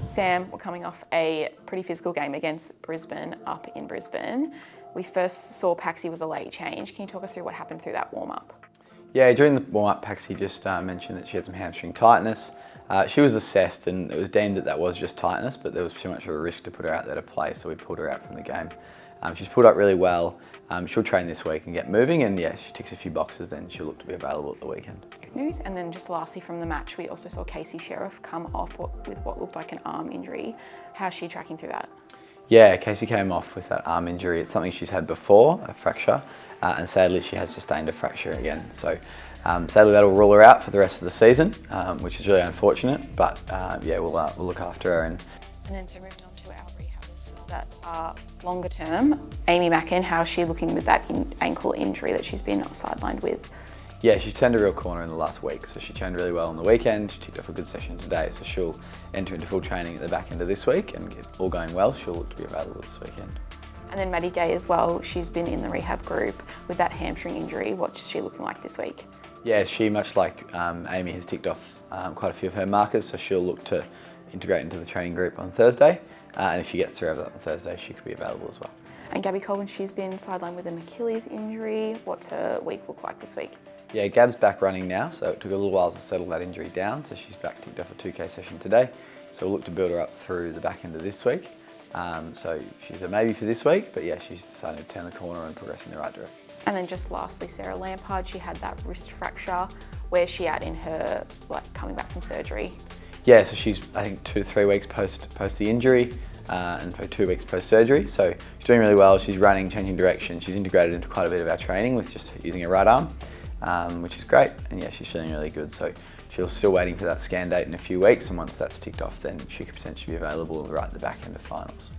Sam, we're coming off a pretty physical game against Brisbane up in Brisbane. We first saw Paxi was a late change. Can you talk us through what happened through that warm-up? Yeah, during the warm-up, Paxi just mentioned that she had some hamstring tightness. She was assessed and it was deemed that was just tightness, but there was too much of a risk to put her out there to play, so we pulled her out from the game. She's pulled up really well. She'll train this week and get moving, and yeah, she ticks a few boxes, then she'll look to be available at the weekend. Good news. And then just lastly from the match, we also saw Sher come off with what looked like an arm injury. How's she tracking through that? Yeah, Casey came off with that arm injury. It's something she's had before, a fracture, and sadly she has sustained a fracture again. So sadly that'll rule her out for the rest of the season, which is really unfortunate, but yeah, we'll look after her. And then so moving on to our rehabbers that are longer term, Amy Mackin, how's she looking with that ankle injury that she's been sidelined with? Yeah, she's turned a real corner in the last week, so she trained really well on the weekend. She ticked off a good session today, so she'll enter into full training at the back end of this week, and if all going well, she'll look to be available this weekend. And then Maddie Gay as well, she's been in the rehab group with that hamstring injury. What's she looking like this week? Yeah, she, much like Amy, has ticked off quite a few of her markers, so she'll look to integrate into the training group on Thursday, and if she gets through that on Thursday, she could be available as well. And Gabby Coulton, she's been sidelined with an Achilles injury. What's her week look like this week? Yeah, Gab's back running now, so it took a little while to settle that injury down, so she's back, ticked off a 2K session today. So we'll look to build her up through the back end of this week. So she's a maybe for this week, but yeah, she's starting to turn the corner and progress in the right direction. And then just lastly, Sarah Lampard, she had that wrist fracture. Where's she at in her, coming back from surgery? Yeah, so she's, I think, 2 to 3 weeks post the injury, and 2 weeks post-surgery. So she's doing really well. She's running, changing direction. She's integrated into quite a bit of our training with just using her right arm, which is great. And yeah, she's feeling really good. So she's still waiting for that scan date in a few weeks. And once that's ticked off, then she could potentially be available right at the back end of finals.